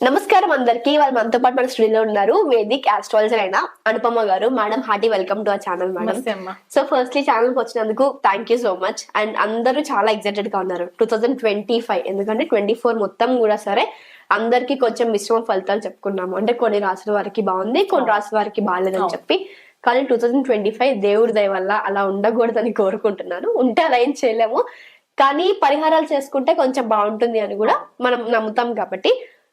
నమస్కారం అందరికి. వాళ్ళు మనతో పాటు మన స్టూడియోలో ఉన్నారు వేదిక్ ఆస్ట్రాలజర్ అయిన అనుపమ గారు. Madam hearty welcome to our channel madam. So firstly channel కి వచ్చినందుకు thank you so much. And అందరూ చాలా ఎక్సైటెడ్ గా ఉన్నారు 2025, ఎందుకంటే 24 మొత్తం కూడా సరే అందరికి కొంచెం మిశ్రమ ఫలితాలు చెప్పుకున్నాము. అంటే కొన్ని రాసుల వారికి బాగుంది, కొన్ని రాసుల వారికి బాగాలేదని చెప్పి. కానీ 2025 దేవుడి దయ వల్ల అలా ఉండకూడదని కోరుకుంటున్నాను. ఉంటే అలా ఏం చేయలేము, కానీ పరిహారాలు చేసుకుంటే కొంచెం బాగుంటుంది అని కూడా మనం నమ్ముతాం. కాబట్టి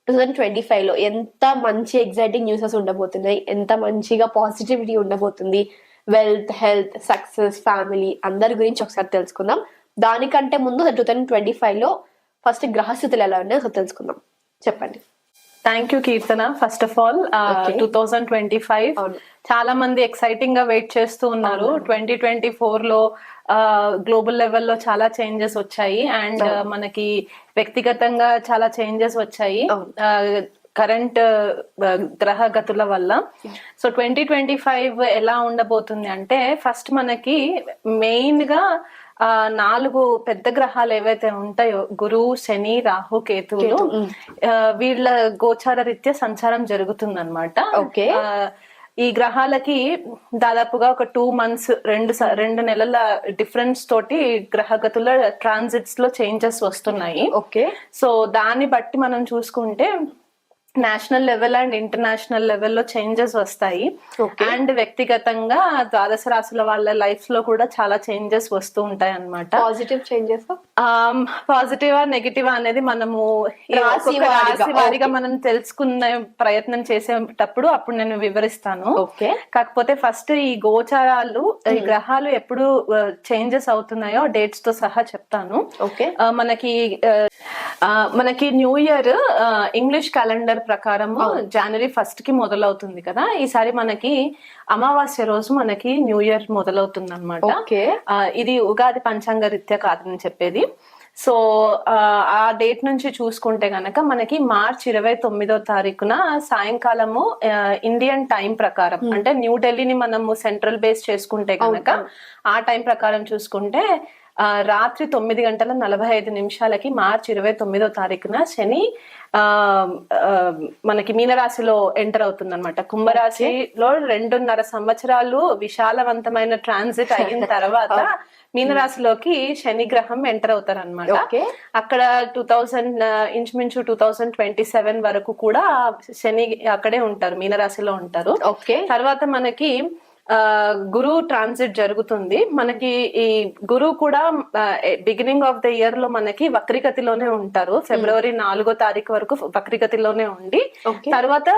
2025 లో ఎంత మంచి ఎగ్జైటింగ్ న్యూసెస్ ఉండబోతున్నాయి, ఎంత మంచిగా పాజిటివిటీ ఉండబోతుంది, వెల్త్, హెల్త్, సక్సెస్, ఫ్యామిలీ అందరి గురించి ఒకసారి తెలుసుకుందాం. దానికంటే ముందు 2025 లో ఫస్ట్ గ్రహస్థితులు ఎలా ఉన్నాయో తెలుసుకుందాం. చెప్పండి. Thank you Keerthana. First of all 2025 చాలా మంది ఎక్సైటింగ్ గా వెయిట్ చేస్తూ ఉన్నారు. 2024 లో గ్లోబల్ లెవెల్లో చాలా చేంజెస్ వచ్చాయి అండ్ మనకి వ్యక్తిగతంగా చాలా చేంజెస్ వచ్చాయి కరెంట్ గ్రహ గతుల వల్ల. సో 2025 ఎలా ఉండబోతుంది అంటే, ఫస్ట్ మనకి మెయిన్ గా 4 పెద్ద గ్రహాలు ఏవైతే ఉంటాయో, గురువు, శని, రాహు, కేతువులు, వీళ్ళ గోచార రీత్యా సంచారం జరుగుతుంది అనమాట. ఈ గ్రహాలకి దాదాపుగా ఒక 2 months 2 నెలల డిఫరెన్స్ తోటి గ్రహగతుల ట్రాన్సిట్స్ లో చేంజెస్ వస్తున్నాయి. సో దాన్ని బట్టి మనం చూసుకుంటే నేషనల్ లెవెల్ అండ్ ఇంటర్నేషనల్ లెవెల్లో చేంజెస్ వస్తాయి. అండ్ వ్యక్తిగతంగా ద్వాదశ రాశుల వాళ్ళ లైఫ్ లో కూడా చాలా చేంజెస్ వస్తూ ఉంటాయి అన్నమాట. పాజిటివ్ చేంజెస్, పాజిటివా నెగిటివ్ అనేది మనము రాశి వారిగా మనం తెలుసుకునే ప్రయత్నం చేసేటప్పుడు అప్పుడు నేను వివరిస్తాను. కాకపోతే ఫస్ట్ ఈ గోచారాలు, ఈ గ్రహాలు ఎప్పుడు చేంజెస్ అవుతున్నాయో డేట్స్ తో సహా చెప్తాను. మనకి న్యూ ఇయర్ ఇంగ్లీష్ క్యాలెండర్ ప్రకారము జనవరి 1st కి మొదలవుతుంది కదా. ఈసారి మనకి అమావాస్య రోజు మనకి న్యూ ఇయర్ మొదలవుతుంది అనమాట. ఇది ఉగాది పంచాంగ రీత్యా కాదని చెప్పేది. సో ఆ డేట్ నుంచి చూసుకుంటే గనక మనకి మార్చి 29వ తారీఖున సాయంకాలము ఇండియన్ టైం ప్రకారం, అంటే న్యూఢిల్లీని మనము సెంట్రల్ బేస్ చేసుకుంటే గనక ఆ టైం ప్రకారం చూసుకుంటే రాత్రి 9:45 మార్చి 29వ తారీఖున శని మనకి మీనరాశిలో ఎంటర్ అవుతుంది అనమాట. కుంభరాశిలో 2.5 సంవత్సరాలు విశాలవంతమైన ట్రాన్సిట్ అయిన తర్వాత మీనరాశిలోకి శని గ్రహం ఎంటర్ అవుతారు అనమాట. అక్కడ ఇంచుమించు 2027 వరకు కూడా శని అక్కడే ఉంటారు, మీనరాశిలో ఉంటారు. తర్వాత మనకి గురువు ట్రాన్సిట్ జరుగుతుంది. మనకి ఈ గురువు కూడా బిగినింగ్ ఆఫ్ ద ఇయర్ లో మనకి వక్రిగతిలోనే ఉంటారు. ఫిబ్రవరి 4వ తారీఖు వరకు వక్రిగతిలోనే ఉండి తర్వాత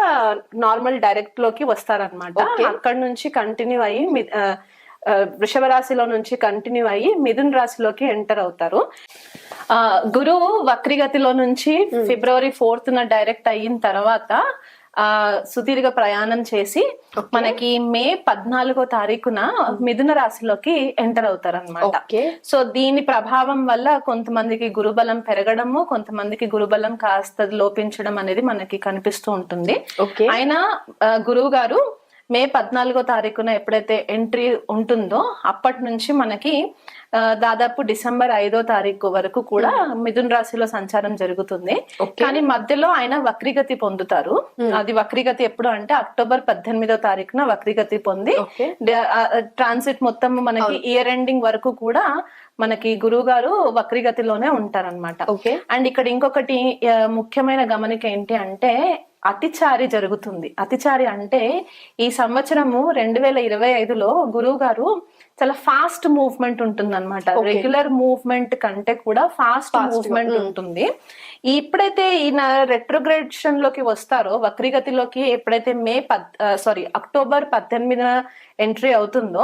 నార్మల్ డైరెక్ట్ లోకి వస్తారనమాట. అక్కడ నుంచి కంటిన్యూ అయ్యి వృషభ రాశిలో నుంచి కంటిన్యూ అయ్యి మిథున రాశిలోకి ఎంటర్ అవుతారు. గురువు వక్రిగతిలో నుంచి ఫిబ్రవరి 4th డైరెక్ట్ అయిన తర్వాత సుదీర్ఘ ప్రయాణం చేసి మనకి మే 14వ తారీఖున మిథున రాశిలోకి ఎంటర్ అవుతారు అనమాట. సో దీని ప్రభావం వల్ల కొంతమందికి గురుబలం పెరగడము, కొంతమందికి గురుబలం కాస్త లోపించడం అనేది మనకి కనిపిస్తూ ఉంటుంది. అయినా గురువు గారు మే 14వ తారీఖున ఎప్పుడైతే ఎంట్రీ ఉంటుందో అప్పటి నుంచి మనకి దాదాపు డిసెంబర్ 5వ తారీఖు వరకు కూడా మిథున రాశిలో సంచారం జరుగుతుంది. కానీ మధ్యలో ఆయన వక్రిగతి పొందుతారు. అది వక్రిగతి ఎప్పుడు అంటే అక్టోబర్ 18వ తారీఖున వక్రిగతి పొంది ట్రాన్సిట్ మొత్తం మనకి ఇయర్ ఎండింగ్ వరకు కూడా మనకి గురువు గారు వక్రిగతిలోనే ఉంటారనమాట. అండ్ ఇక్కడ ఇంకొకటి ముఖ్యమైన గమనిక ఏంటి అంటే, అతిచారి జరుగుతుంది. అతిచారి అంటే ఈ సంవత్సరము 2025లో గురువు గారు చాలా ఫాస్ట్ మూవ్మెంట్ ఉంటుంది అనమాట. రెగ్యులర్ మూవ్మెంట్ కంటే కూడా ఫాస్ట్ మూవ్మెంట్ ఉంటుంది. ఎప్పుడైతే ఈయన రెట్రోగ్రేషన్ లోకి వస్తారో, వక్రిగతిలోకి ఎప్పుడైతే అక్టోబర్ 18న ఎంట్రీ అవుతుందో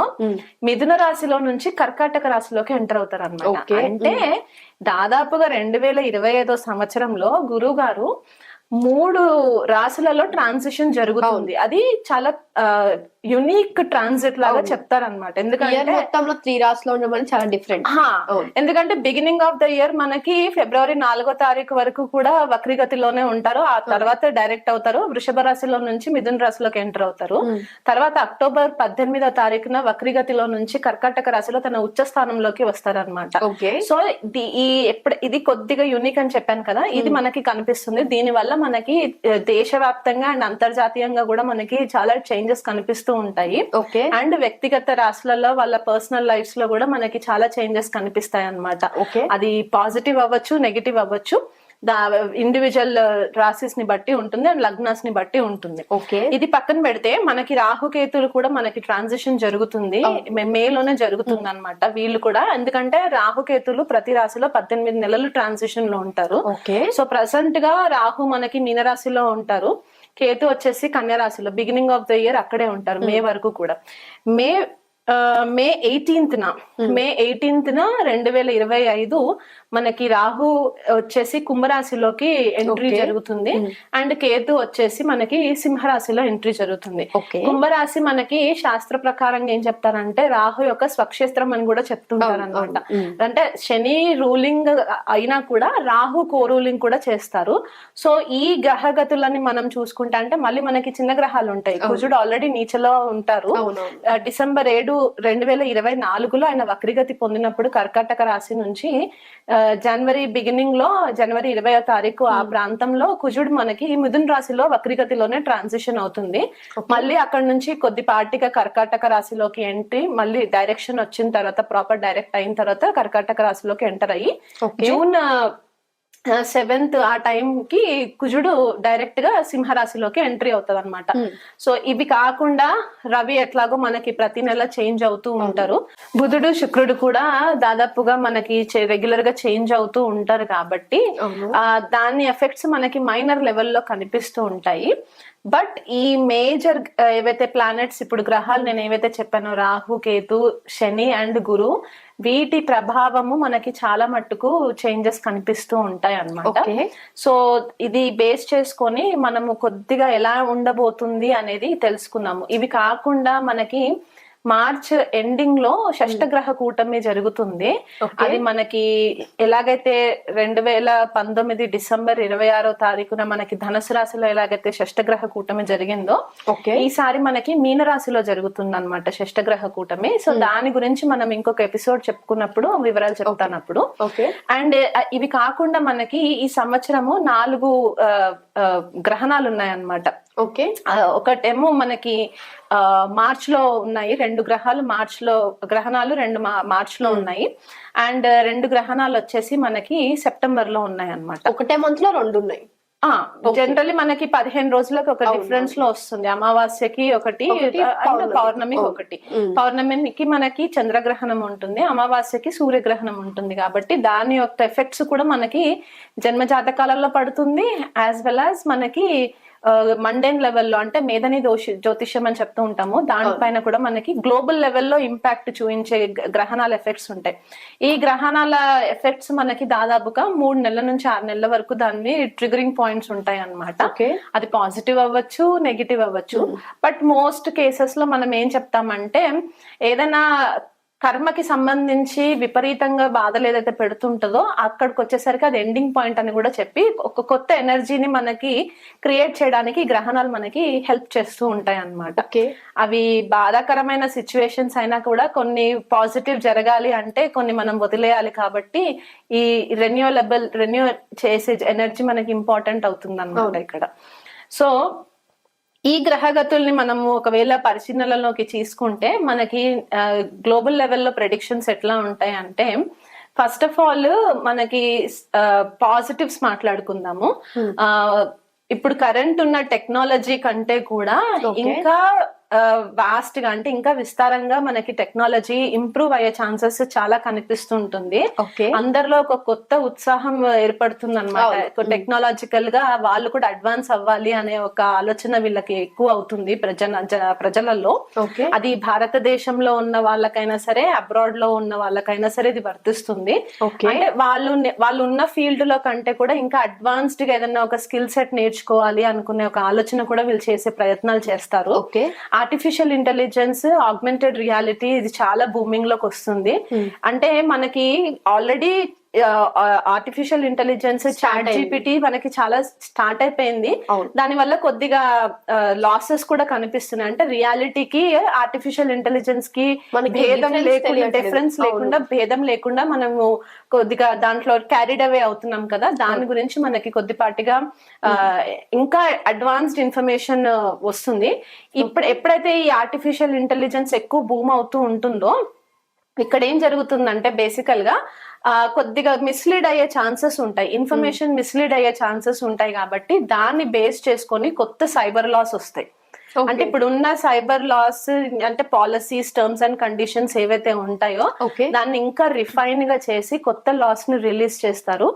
మిథున రాశిలో నుంచి కర్కాటక రాశిలోకి ఎంటర్ అవుతారు అనమాట. అంటే దాదాపుగా 2025 సంవత్సరంలో గురువు గారు 3 రాశులలో ట్రాన్సిషన్ జరుగుతుంది. అది చాలా యునిక్ ట్రాన్సిట్ లాగా చెప్తారనమాట. ఎందుకంటే మొత్తంలో 3 రాసులో ఉండడం చాలా డిఫరెంట్. ఎందుకంటే బిగినింగ్ ఆఫ్ ద ఇయర్ మనకి ఫిబ్రవరి 4వ తారీఖు వరకు కూడా వక్రీగతిలోనే ఉంటారు. ఆ తర్వాత డైరెక్ట్ అవుతారు, వృషభ రాశిలో నుంచి మిథున రాశిలోకి ఎంటర్ అవుతారు. తర్వాత అక్టోబర్ 18వ తారీఖున వక్రీగతిలో నుంచి కర్కాటక రాశిలో తన ఉచ్చ స్థానంలోకి వస్తారనమాట. సో ఇది కొద్దిగా యూనిక్ అని చెప్పాను కదా, ఇది మనకి కనిపిస్తుంది. దీని వల్ల మనకి దేశవ్యాప్తంగా అండ్ అంతర్జాతీయంగా కూడా మనకి చాలా చేంజెస్ కనిపిస్తూ ఉంటాయి. అండ్ వ్యక్తిగత రాశులలో వాళ్ళ పర్సనల్ లైఫ్స్ లో కూడా మనకి చాలా చేంజెస్ కనిపిస్తాయి అన్నమాట. అది పాజిటివ్ అవ్వచ్చు, నెగిటివ్ అవ్వచ్చు, ఇండివిజువల్ రాశిస్ ని బట్టి ఉంటుంది అండ్ లగ్నాస్ ని బట్టి ఉంటుంది. ఇది పక్కన పెడితే మనకి రాహుకేతులు కూడా మనకి ట్రాన్సిషన్ జరుగుతుంది, మేలోనే జరుగుతుంది అనమాట వీళ్ళు కూడా. ఎందుకంటే రాహుకేతులు ప్రతి రాశిలో 18 నెలలు ట్రాన్సిషన్ లో ఉంటారు. సో ప్రెసెంట్ గా రాహు మనకి మీనరాశిలో ఉంటారు, కేతు వచ్చేసి కన్యా రాశిలో బిగినింగ్ ఆఫ్ ద ఇయర్ అక్కడే ఉంటారు మే వరకు కూడా. మే 18న 2025 మనకి రాహు వచ్చేసి కుంభరాశిలోకి ఎంట్రీ జరుగుతుంది అండ్ కేతు వచ్చేసి మనకి సింహరాశిలో ఎంట్రీ జరుగుతుంది. కుంభరాశి మనకి శాస్త్ర ప్రకారంగా ఏం చెప్తారంటే రాహు యొక్క స్వక్షేత్రం అని కూడా చెప్తుంటారు అనమాట. అంటే శని రూలింగ్ అయినా కూడా రాహు కో రూలింగ్ కూడా చేస్తారు. సో ఈ గ్రహగతులని మనం చూసుకుంటే అంటే మళ్ళీ మనకి చిన్న గ్రహాలు ఉంటాయి. కుజుడు ఆల్రెడీ నీచలో ఉంటారు. డిసెంబర్ 7, 2024లో ఆయన వక్రీగతి పొందినప్పుడు కర్కాటక రాశి నుంచి జనవరి బిగినింగ్ లో జనవరి 20వ తారీఖు ఆ ప్రాంతంలో కుజుడు మనకి మిథున రాశిలో వక్రీగతిలోనే ట్రాన్సిషన్ అవుతుంది. మళ్ళీ అక్కడ నుంచి కొద్దిపాటిగా కర్కాటక రాశిలోకి ఎంట్రీ, మళ్ళీ డైరెక్షన్ వచ్చిన తర్వాత ప్రాపర్ డైరెక్ట్ అయిన తర్వాత కర్కాటక రాశిలోకి ఎంటర్ అయ్యి జూన్ 7th ఆ టైం కి కుజుడు డైరెక్ట్ గా సింహరాశిలోకి ఎంట్రీ అవుతుంది అనమాట. సో ఇవి కాకుండా రవి ఎట్లాగో మనకి ప్రతి నెల చేంజ్ అవుతూ ఉంటారు, బుధుడు శుక్రుడు కూడా దాదాపుగా మనకి రెగ్యులర్ గా చేంజ్ అవుతూ ఉంటారు కాబట్టి దాని ఎఫెక్ట్స్ మనకి మైనర్ లెవెల్లో కనిపిస్తూ ఉంటాయి. బట్ ఈ మేజర్ ఏవైతే ప్లానెట్స్ ఇప్పుడు గ్రహాలు నేను ఏవైతే చెప్పానో రాహు, కేతు, శని అండ్ గురు, వీటి ప్రభావము మనకి చాలా మట్టుకు చేంజెస్ కనిపిస్తూ ఉంటాయి అన్నమాట. సో ఇది బేస్ చేసుకొని మనము కొద్దిగా ఎలా ఉండబోతుంది అనేది తెలుసుకున్నాము. ఇవి కాకుండా మనకి మార్చ్ ఎండింగ్ లో షష్టగ్రహ కూటమి జరుగుతుంది. అది మనకి ఎలాగైతే 2019 డిసెంబర్ 26వ తారీఖున మనకి ధనుసు రాశిలో ఎలాగైతే షష్టగ్రహ కూటమి జరిగిందో ఈసారి మనకి మీనరాశిలో జరుగుతుంది అనమాట షష్టగ్రహ కూటమి. సో దాని గురించి మనం ఇంకొక ఎపిసోడ్ చెప్పుకున్నప్పుడు వివరాలు చెప్తానప్పుడు. అండ్ ఇవి కాకుండా మనకి ఈ సంవత్సరము 4 గ్రహణాలు ఉన్నాయన్నమాట. ఒకటేమో మనకి మార్చ్ లో ఉన్నాయి, 2 గ్రహాలు గ్రహణాలు 2 మార్చ్ లో ఉన్నాయి. అండ్ 2 గ్రహణాలు వచ్చేసి మనకి సెప్టెంబర్ లో ఉన్నాయి అన్నమాట. ఒకటే మంత్ లో 2 ఉన్నాయి. జనరల్లీ మనకి 15 రోజులకు ఒక డిఫరెన్స్ లో వస్తుంది. అమావాస్యకి ఒకటి, పౌర్ణమికి ఒకటి. పౌర్ణమికి మనకి చంద్రగ్రహణం ఉంటుంది, అమావాస్యకి సూర్యగ్రహణం ఉంటుంది. కాబట్టి దాని యొక్క ఎఫెక్ట్స్ కూడా మనకి జన్మ జాతకాలలో పడుతుంది, యాజ్ వెల్ యాజ్ మనకి మండేన్ లెవెల్లో అంటే మేధని జ్యోతిష్యం అని చెప్తూ ఉంటాము, దానిపైన కూడా మనకి గ్లోబల్ లెవెల్లో ఇంపాక్ట్ చూపించే గ్రహణాల ఎఫెక్ట్స్ ఉంటాయి. ఈ గ్రహణాల ఎఫెక్ట్స్ మనకి దాదాపుగా 3 నెలల నుంచి 6 నెలల వరకు దాన్ని ట్రిగరింగ్ పాయింట్స్ ఉంటాయి అన్నమాట. అది పాజిటివ్ అవ్వచ్చు, నెగిటివ్ అవ్వచ్చు. బట్ మోస్ట్ కేసెస్ లో మనం ఏం చెప్తామంటే ఏదైనా కర్మకి సంబంధించి విపరీతంగా బాధలు ఏదైతే పెడుతుంటుందో అక్కడికి వచ్చేసరికి అది ఎండింగ్ పాయింట్ అని కూడా చెప్పి ఒక కొత్త ఎనర్జీని మనకి క్రియేట్ చేయడానికి గ్రహణాలు మనకి హెల్ప్ చేస్తూ ఉంటాయి అన్నమాట. అవి బాధాకరమైన సిచ్యువేషన్స్ అయినా కూడా కొన్ని పాజిటివ్ జరగాలి అంటే కొన్ని మనం వదిలేయాలి. కాబట్టి ఈ రెన్యూ చేసే ఎనర్జీ మనకి ఇంపార్టెంట్ అవుతుంది అన్నమాట ఇక్కడ. సో ఈ గ్రహగతుల్ని మనము ఒకవేళ పరిశీలనలోకి తీసుకుంటే మనకి గ్లోబల్ లెవెల్లో ప్రెడిక్షన్స్ ఎట్లా ఉంటాయి అంటే, ఫస్ట్ ఆఫ్ ఆల్ మనకి పాజిటివ్స్ మాట్లాడుకుందాము. ఇప్పుడు కరెంట్ ఉన్న టెక్నాలజీ కంటే కూడా ఇంకా వాస్ట్ గా అంటే ఇంకా విస్తారంగా మనకి టెక్నాలజీ ఇంప్రూవ్ అయ్యే ఛాన్సెస్ చాలా కనిపిస్తుంటుంది. అందరిలో ఒక కొత్త ఉత్సాహం ఏర్పడుతుంది అనమాట. టెక్నాలజికల్ గా వాళ్ళు కూడా అడ్వాన్స్ అవ్వాలి అనే ఒక ఆలోచన వీళ్ళకి ఎక్కువ అవుతుంది ప్రజలలో. అది భారతదేశంలో ఉన్న వాళ్ళకైనా సరే, అబ్రాడ్ లో ఉన్న వాళ్ళకైనా సరే ఇది వర్తిస్తుంది. అంటే వాళ్ళు ఉన్న ఫీల్డ్ లో కంటే కూడా ఇంకా అడ్వాన్స్డ్ గా ఏదైనా ఒక స్కిల్ సెట్ నేర్చుకోవాలి అనుకునే ఒక ఆలోచన కూడా వీళ్ళు చేసే ప్రయత్నాలు చేస్తారు. ఆర్టిఫిషియల్ ఇంటెలిజెన్స్, ఆగ్మెంటెడ్ రియాలిటీ ఇది చాలా బూమింగ్ లోకి వస్తుంది. అంటే మనకి already artificial intelligence, chat GPT మనకి చాలా స్టార్ట్ అయిపోయింది. దాని వల్ల కొద్దిగా లాసెస్ కూడా కనిపిస్తున్నాయి. అంటే రియాలిటీకి ఆర్టిఫిషియల్ ఇంటెలిజెన్స్ కి భేదం లేకుండా, డిఫరెన్స్ లేకుండా, భేదం లేకుండా మనము కొద్దిగా దాంట్లో క్యారీడ్ అవే అవుతున్నాం కదా. దాని గురించి మనకి కొద్దిపాటిగా ఇంకా అడ్వాన్స్డ్ ఇన్ఫర్మేషన్ వస్తుంది. ఎప్పుడైతే ఈ ఆర్టిఫిషియల్ ఇంటెలిజెన్స్ ఎక్కువ బూమ్ అవుతూ ఉంటుందో ఇక్కడ ఏం జరుగుతుందంటే బేసికల్ గా కొద్దిగా మిస్లీడ్ అయ్యే ఛాన్సెస్ ఉంటాయి, ఇన్ఫర్మేషన్ మిస్లీడ్ అయ్యే ఛాన్సెస్ ఉంటాయి. కాబట్టి దాన్ని బేస్ చేసుకొని కొత్త సైబర్ లాస్ వస్తాయి. అంటే ఇప్పుడు ఉన్న సైబర్ లాస్ అంటే పాలసీస్, టర్మ్స్ అండ్ కండిషన్స్ ఏవైతే ఉంటాయో దాన్ని ఇంకా రిఫైన్ గా చేసి కొత్త లాస్ ని రిలీజ్ చేస్తారు.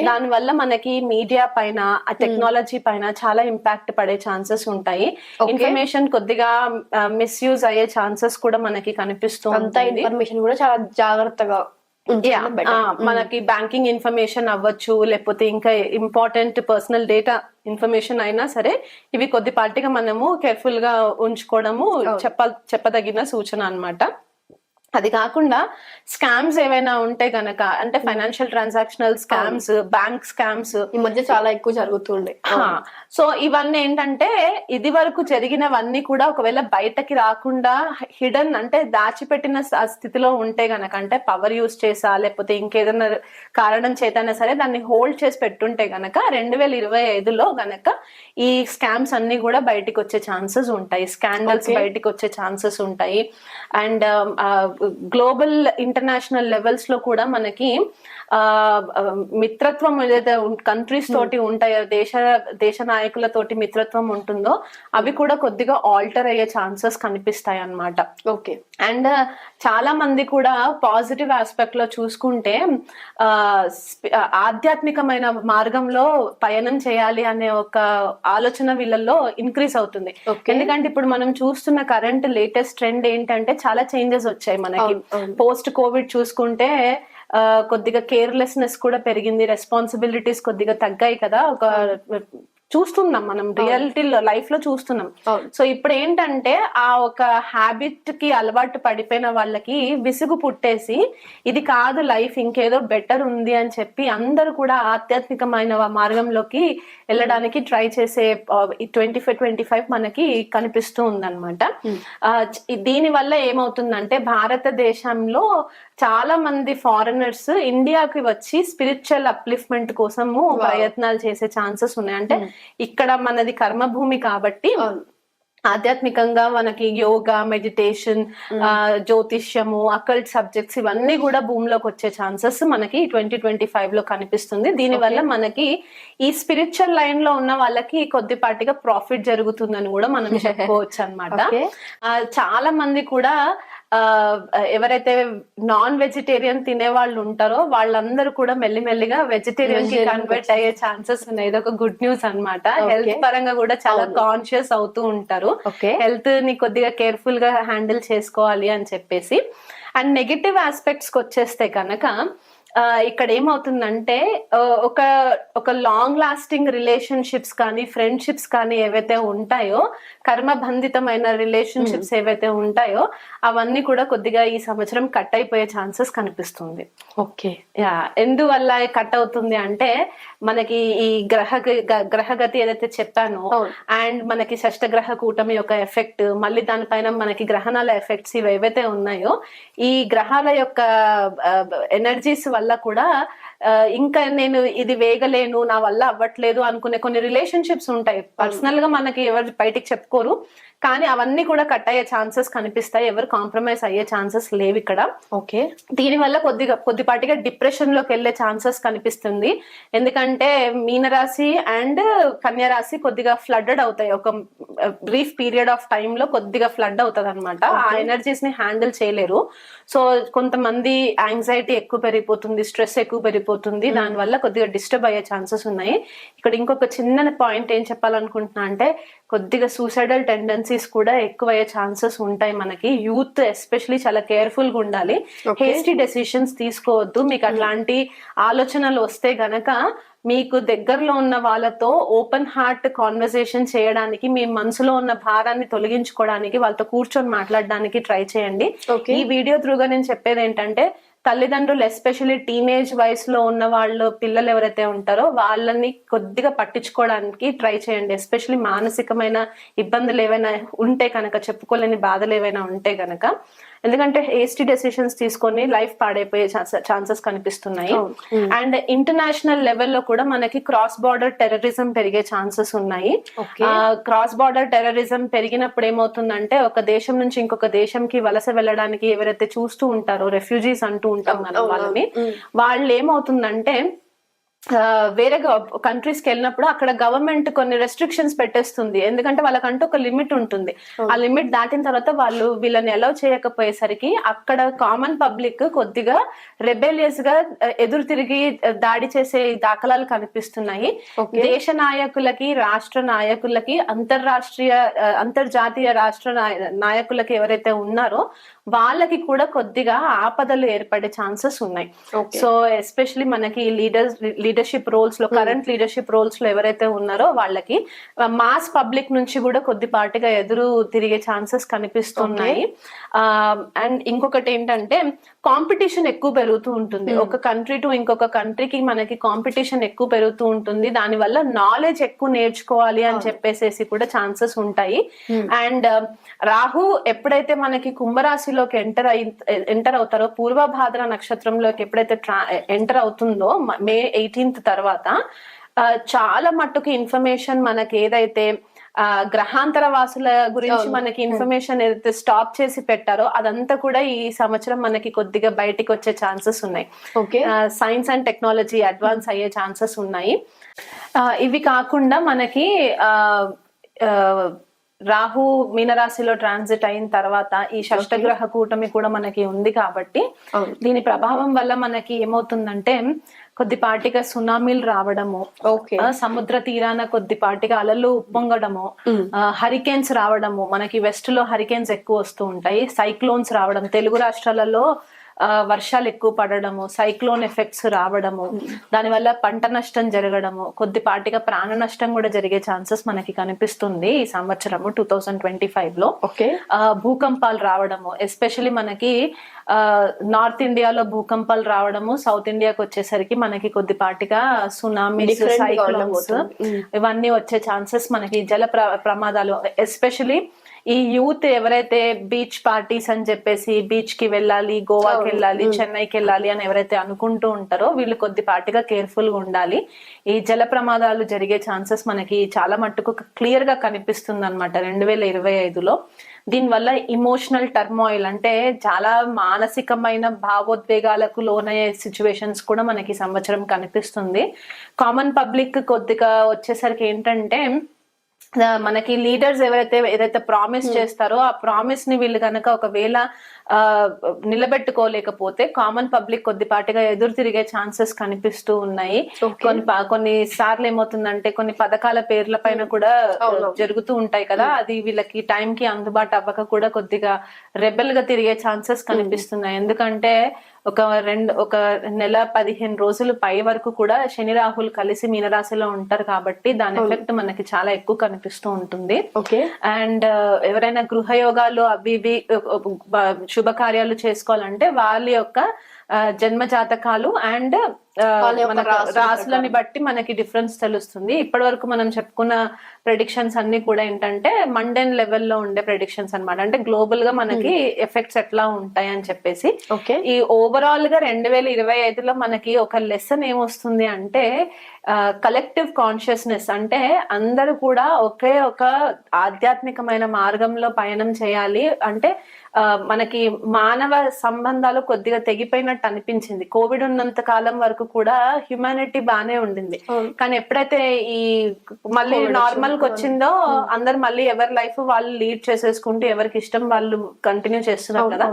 దాని వల్ల మనకి మీడియా పైన, టెక్నాలజీ పైన చాలా ఇంపాక్ట్ పడే ఛాన్సెస్ ఉంటాయి. ఇన్ఫర్మేషన్ కొద్దిగా మిస్యూజ్ అయ్యే ఛాన్సెస్ కూడా మనకి కనిపిస్తూ ఉంటాయి. ఇన్ఫర్మేషన్ కూడా చాలా జాగ్రత్తగా మనకి బ్యాంకింగ్ ఇన్ఫర్మేషన్ అవ్వచ్చు, లేకపోతే ఇంకా ఇంపార్టెంట్ పర్సనల్ డేటా ఇన్ఫర్మేషన్ అయినా సరే ఇవి కొద్దిపాటిగా మనము కేర్ఫుల్ గా ఉంచుకోవడము చెప్పదగిన సూచన అన్నమాట. అది కాకుండా స్కామ్స్ ఏవైనా ఉంటే గనక, అంటే financial transactional scams, bank scams ఈ మధ్య చాలా ఎక్కువ జరుగుతుండే. సో ఇవన్నీ ఏంటంటే ఇది వరకు జరిగినవన్నీ కూడా ఒకవేళ బయటకి రాకుండా హిడెన్, అంటే దాచిపెట్టిన స్థితిలో ఉంటే గనక, అంటే పవర్ యూజ్ చేసా లేకపోతే ఇంకేదైనా కారణం చేతైనా సరే దాన్ని హోల్డ్ చేసి పెట్టుంటే గనక 2025లో గనక ఈ స్కామ్స్ అన్ని కూడా బయటికి వచ్చే ఛాన్సెస్ ఉంటాయి, స్కాండల్స్ బయటికి వచ్చే ఛాన్సెస్ ఉంటాయి. అండ్ గ్లోబల్ ఇంటర్నేషనల్ లెవెల్స్ లో కూడా మనకి మిత్రత్వం ఏదైతే కంట్రీస్ తోటి ఉంటాయో, దేశ నాయకులతోటి మిత్రత్వం ఉంటుందో అవి కూడా కొద్దిగా ఆల్టర్ అయ్యే ఛాన్సెస్ కనిపిస్తాయి అన్నమాట. ఓకే. అండ్ చాలా మంది కూడా పాజిటివ్ ఆస్పెక్ట్ లో చూసుకుంటే ఆధ్యాత్మికమైన మార్గంలో పయనం చేయాలి అనే ఒక ఆలోచన వీళ్ళల్లో ఇంక్రీజ్ అవుతుంది. ఎందుకంటే ఇప్పుడు మనం చూస్తున్న కరెంట్ లేటెస్ట్ ట్రెండ్ ఏంటంటే చాలా చేంజెస్ వచ్చాయి మనకి. పోస్ట్ కోవిడ్ చూసుకుంటే కొద్దిగా కేర్లెస్నెస్ కూడా పెరిగింది, రెస్పాన్సిబిలిటీస్ కొద్దిగా తగ్గాయి కదా. ఒక చూస్తున్నాం మనం రియాలిటీ లైఫ్ లో చూస్తున్నాం. సో ఇప్పుడు ఏంటంటే ఆ ఒక హ్యాబిట్ కి అలవాటు పడిపోయిన వాళ్ళకి విసుగు పుట్టేసి ఇది కాదు లైఫ్, ఇంకేదో బెటర్ ఉంది అని చెప్పి అందరూ కూడా ఆధ్యాత్మికమైన మార్గంలోకి వెళ్ళడానికి ట్రై చేసే 2025 మనకి కనిపిస్తూ ఉందన్నమాట. దీని వల్ల ఏమవుతుందంటే భారతదేశంలో చాలా మంది ఫారినర్స్ ఇండియాకి వచ్చి స్పిరిచువల్ అప్లిఫ్ట్మెంట్ కోసము ప్రయత్నాలు చేసే ఛాన్సెస్ ఉన్నాయి. అంటే ఇక్కడ మనది కర్మభూమి కాబట్టి ఆధ్యాత్మికంగా మనకి యోగా, మెడిటేషన్, జ్యోతిష్యము, అకల్ట్ సబ్జెక్ట్స్ ఇవన్నీ కూడా భూమిలోకి వచ్చే ఛాన్సెస్ మనకి 2025 లో కనిపిస్తుంది. దీని వల్ల మనకి ఈ స్పిరిచువల్ లైన్ లో ఉన్న వాళ్ళకి కొద్దిపాటిగా ప్రాఫిట్ జరుగుతుందని కూడా మనం చెప్పుకోవచ్చు అన్నమాట. చాలా మంది కూడా ఎవరైతే నాన్ వెజిటేరియన్ తినే వాళ్ళు ఉంటారో వాళ్ళందరూ కూడా మెల్లిమెల్లిగా వెజిటేరియన్ కి కన్వర్ట్ అయ్యే ఛాన్సెస్ ఉన్నాయి. ఇది ఒక గుడ్ న్యూస్ అన్నమాట. హెల్త్ పరంగా కూడా చాలా కాన్షియస్ అవుతూ ఉంటారు, హెల్త్ ని కొద్దిగా కేర్ఫుల్ గా హ్యాండిల్ చేసుకోవాలి అని చెప్పేసి. అండ్ నెగటివ్ ఆస్పెక్ట్స్ కి వచ్చేస్తే కనుక ఇక్కడ ఏమవుతుందంటే ఒక లాంగ్ లాస్టింగ్ రిలేషన్షిప్స్ కానీ, ఫ్రెండ్షిప్స్ కానీ ఏవైతే ఉంటాయో, కర్మబంధితమైన రిలేషన్షిప్స్ ఏవైతే ఉంటాయో అవన్నీ కూడా కొద్దిగా ఈ సంవత్సరం కట్ అయిపోయే ఛాన్సెస్ కనిపిస్తుంది. ఓకే. ఎందువల్ల కట్ అవుతుంది అంటే మనకి ఈ గ్రహగతి ఏదైతే చెప్పానో, అండ్ మనకి షష్టగ్రహ కూటమి యొక్క ఎఫెక్ట్, మళ్ళీ దానిపైన మనకి గ్రహణాల ఎఫెక్ట్స్ ఇవి ఏవైతే ఉన్నాయో, ఈ గ్రహాల యొక్క ఎనర్జీస్ వల్ల కూడా ఇంకా నేను ఇది వేగలేను, నా వల్ల అవ్వట్లేదు అనుకునే కొన్ని రిలేషన్షిప్స్ ఉంటాయి. పర్సనల్ గా మనకి ఎవరు బయటికి చెప్పుకోరు, కానీ అవన్నీ కూడా కట్ అయ్యే ఛాన్సెస్ కనిపిస్తాయి. ఎవరు కాంప్రమైజ్ అయ్యే ఛాన్సెస్ లేవు ఇక్కడ. ఓకే. దీని వల్ల కొద్దిపాటిగా డిప్రెషన్ లోకి వెళ్లే ఛాన్సెస్ కనిపిస్తుంది. ఎందుకంటే మీనరాశి అండ్ కన్యా రాశి కొద్దిగా ఫ్లడ్డెడ్ అవుతాయి. ఒక బ్రీఫ్ పీరియడ్ ఆఫ్ టైమ్ లో కొద్దిగా ఫ్లడ్ అవుతుంది అనమాట. ఆ ఎనర్జీస్ ని హ్యాండిల్ చేయలేరు. సో కొంతమంది యాంగ్జైటీ ఎక్కువ పెరిగిపోతుంది, స్ట్రెస్ ఎక్కువ పెరిగిపోతుంది, అయిపోతుంది, దాని వల్ల కొద్దిగా డిస్టర్బ్ అయ్యే ఛాన్సెస్ ఉన్నాయి. ఇక్కడ ఇంకొక చిన్న పాయింట్ ఏం చెప్పాలనుకుంటున్నా అంటే కొద్దిగా సూసైడల్ టెండెన్సీస్ కూడా ఎక్కువ అయ్యే ఛాన్సెస్ ఉంటాయి. మనకి యూత్ ఎస్పెషలీ చాలా కేర్ఫుల్ గా ఉండాలి, హేస్టీ డెసిషన్స్ తీసుకోవద్దు. మీకు అట్లాంటి ఆలోచనలు వస్తే గనక మీకు దగ్గరలో ఉన్న వాళ్ళతో ఓపెన్ హార్ట్ కాన్వర్సేషన్ చేయడానికి, మీ మనసులో ఉన్న భారాన్ని తొలగించుకోవడానికి వాళ్ళతో కూర్చొని మాట్లాడడానికి ట్రై చేయండి. ఈ వీడియో త్రూగా నేను చెప్పేది ఏంటంటే తల్లిదండ్రులు ఎస్పెషల్లీ టీనేజ్ వయసులో ఉన్న వాళ్ళు పిల్లలు ఎవరైతే ఉంటారో వాళ్ళని కొద్దిగా పట్టించుకోవడానికి ట్రై చేయండి. ఎస్పెషల్లీ మానసికమైన ఇబ్బందులు ఏవైనా ఉంటే కనుక, చెప్పుకోలేని బాధలు ఏవైనా ఉంటే కనుక, ఎందుకంటే హేస్టీ డెసిషన్స్ తీసుకొని లైఫ్ పాడైపోయే ఛాన్సెస్ కనిపిస్తున్నాయి. అండ్ ఇంటర్నేషనల్ లెవెల్లో కూడా మనకి క్రాస్ బార్డర్ టెర్రరిజం పెరిగే ఛాన్సెస్ ఉన్నాయి. క్రాస్ బార్డర్ టెర్రరిజం పెరిగినప్పుడు ఏమవుతుందంటే ఒక దేశం నుంచి ఇంకొక దేశంకి వలస వెళ్ళడానికి ఎవరైతే చూస్తూ ఉంటారో, రెఫ్యూజీస్ అంటూ ఉంటాం మనం వాళ్ళని, వాళ్ళు ఏమవుతుందంటే వేరే కంట్రీస్ కి వెళ్ళినప్పుడు అక్కడ గవర్నమెంట్ కొన్ని రెస్ట్రిక్షన్స్ పెట్టేస్తుంది. ఎందుకంటే వాళ్ళకంటూ ఒక లిమిట్ ఉంటుంది. ఆ లిమిట్ దాటిన తర్వాత వాళ్ళు వీళ్ళని అలౌ చేయకపోయేసరికి అక్కడ కామన్ పబ్లిక్ కొద్దిగా రెబెలియస్ గా ఎదురు తిరిగి దాడి చేసే దాఖలాలు కనిపిస్తున్నాయి. దేశ నాయకులకి, రాష్ట్ర నాయకులకి, అంతర్జాతీయ రాష్ట్ర నాయకులకి ఎవరైతే ఉన్నారో వాళ్ళకి కూడా కొద్దిగా ఆపదలు ఏర్పడే ఛాన్సెస్ ఉన్నాయి. సో ఎస్పెషలీ మనకి లీడర్షిప్ రోల్స్ లో, కరెంట్ లీడర్షిప్ రోల్స్ లో ఎవరైతే ఉన్నారో వాళ్ళకి మాస్ పబ్లిక్ నుంచి కూడా కొద్దిపాటిగా ఎదురు తిరిగే ఛాన్సెస్ కనిపిస్తున్నాయి. అండ్ ఇంకొకటి ఏంటంటే కాంపిటీషన్ ఎక్కువ పెరుగుతూ ఉంటుంది. ఒక కంట్రీ టు ఇంకొక కంట్రీకి మనకి కాంపిటీషన్ ఎక్కువ పెరుగుతూ ఉంటుంది. దాని వల్ల నాలెడ్జ్ ఎక్కువ నేర్చుకోవాలి అని చెప్పేసి కూడా ఛాన్సెస్ ఉంటాయి. అండ్ రాహు ఎప్పుడైతే మనకి కుంభరాశిలోకి ఎంటర్ అవుతారో, పూర్వభాద్ర నక్షత్రంలోకి ఎప్పుడైతే ఎంటర్ అవుతుందో మే 18th తర్వాత చాలా మట్టుకు ఇన్ఫర్మేషన్ మనకి ఏదైతే గ్రహాంతర వాసుల గురించి మనకి ఇన్ఫర్మేషన్ ఏదైతే స్టాప్ చేసి పెట్టారో అదంతా కూడా ఈ సంవత్సరం మనకి కొద్దిగా బయటికి వచ్చే ఛాన్సెస్ ఉన్నాయి. సైన్స్ అండ్ టెక్నాలజీ అడ్వాన్స్ అయ్యే ఛాన్సెస్ ఉన్నాయి. ఇవి కాకుండా మనకి రాహు మీనరాశిలో ట్రాన్సిట్ అయిన తర్వాత ఈ షష్టగ్రహ కూటమి కూడా మనకి ఉంది కాబట్టి దీని ప్రభావం వల్ల మనకి ఏమవుతుందంటే కొద్దిపాటిగా సునామీలు రావడము, సముద్ర తీరాన కొద్దిపాటిగా అలలు ఉప్పొంగడము, హరికేన్స్ రావడము, మనకి వెస్ట్ లో హరికేన్స్ ఎక్కువ వస్తూ ఉంటాయి, సైక్లోన్స్ రావడం, తెలుగు రాష్ట్రాలలో వర్షాలు ఎక్కువ పడడము, సైక్లోన్ ఎఫెక్ట్స్ రావడము, దానివల్ల పంట నష్టం జరగడము, కొద్దిపాటిగా ప్రాణ నష్టం కూడా జరిగే ఛాన్సెస్ మనకి కనిపిస్తుంది ఈ సంవత్సరము 2025 లో. భూకంపాలు రావడము, ఎస్పెషల్లీ మనకి నార్త్ ఇండియాలో భూకంపాలు రావడము, సౌత్ ఇండియాకి వచ్చేసరికి మనకి కొద్దిపాటిగా సునామీస్, సైక్లోన్స్ ఇవన్నీ వచ్చే ఛాన్సెస్ మనకి, జల ప్రమాదాలు, ఎస్పెషలీ ఈ యూత్ ఎవరైతే బీచ్ పార్టీస్ అని చెప్పేసి బీచ్ కి వెళ్ళాలి, గోవాకి వెళ్ళాలి, చెన్నైకి వెళ్ళాలి అని ఎవరైతే అనుకుంటూ ఉంటారో వీళ్ళు కొద్దిపాటిగా కేర్ఫుల్ గా ఉండాలి. ఈ జల ప్రమాదాలు జరిగే ఛాన్సెస్ మనకి చాలా మట్టుకు క్లియర్ గా కనిపిస్తుంది అనమాట 2025లో. దీనివల్ల ఇమోషనల్ టర్మాయిల్ అంటే చాలా మానసికమైన భావోద్వేగాలకు లోనయ్యే సిచ్యువేషన్స్ కూడా మనకి సంవత్సరం కనిపిస్తుంది. కామన్ పబ్లిక్ కొద్దిగా వచ్చేసరికి ఏంటంటే మనకి లీడర్స్ ఏదైతే ప్రామిస్ చేస్తారో ఆ ప్రామిస్ ని వీళ్ళు కనుక ఒకవేళ నిలబెట్టుకోలేకపోతే కామన్ పబ్లిక్ కొద్దిపాటిగా ఎదురు తిరిగే ఛాన్సెస్ కనిపిస్తూ ఉన్నాయి. కొన్ని సార్లు ఏమవుతుందంటే కొన్ని పథకాల పేర్ల పైన కూడా జరుగుతూ ఉంటాయి కదా, అది వీళ్ళకి టైం కి అందుబాటు అవ్వక కూడా కొద్దిగా రెబెల్ గా తిరిగే ఛాన్సెస్ కనిపిస్తున్నాయి. ఎందుకంటే ఒక నెల 15 రోజులు పై వరకు కూడా శని రాహులు కలిసి మీనరాశిలో ఉంటారు కాబట్టి దాని ఎఫెక్ట్ మనకి చాలా ఎక్కువ కనిపిస్తూ ఉంటుంది. అండ్ ఎవరైనా గృహయోగాలు అవి ఇవి శుభకార్యాలు చేసుకోవాలంటే వాళ్ళ యొక్క జన్మ జాతకాలు అండ్ మన రాసులని బట్టి మనకి డిఫరెన్స్ తెలుస్తుంది. ఇప్పటి వరకు మనం చెప్పుకున్న ప్రెడిక్షన్స్ అన్ని కూడా ఏంటంటే మండెన్ లెవెల్లో ఉండే ప్రెడిక్షన్స్ అన్నమాట. అంటే గ్లోబల్ గా మనకి ఎఫెక్ట్స్ ఎట్లా ఉంటాయి అని చెప్పేసి. ఈ ఓవరాల్ గా 2025లో మనకి ఒక లెసన్ ఏమొస్తుంది అంటే కలెక్టివ్ కాన్షియస్నెస్, అంటే అందరూ కూడా ఒకే ఒక ఆధ్యాత్మికమైన మార్గంలో పయనం చేయాలి. అంటే మనకి మానవ సంబంధాలు కొద్దిగా తెగిపోయిన ఉన్నట్టు అనిపించింది. కోవిడ్ ఉన్నంత కాలం వరకు కూడా హ్యుమానిటీ బానే ఉండింది, కానీ ఎప్పుడైతే ఈ మళ్ళీ నార్మల్ కి వచ్చిందో అందరు మళ్ళీ ఎవరి లైఫ్ వాళ్ళు లీడ్ చేసేసుకుంటూ ఎవరికి ఇష్టం వాళ్ళు కంటిన్యూ చేస్తున్నారు కదా.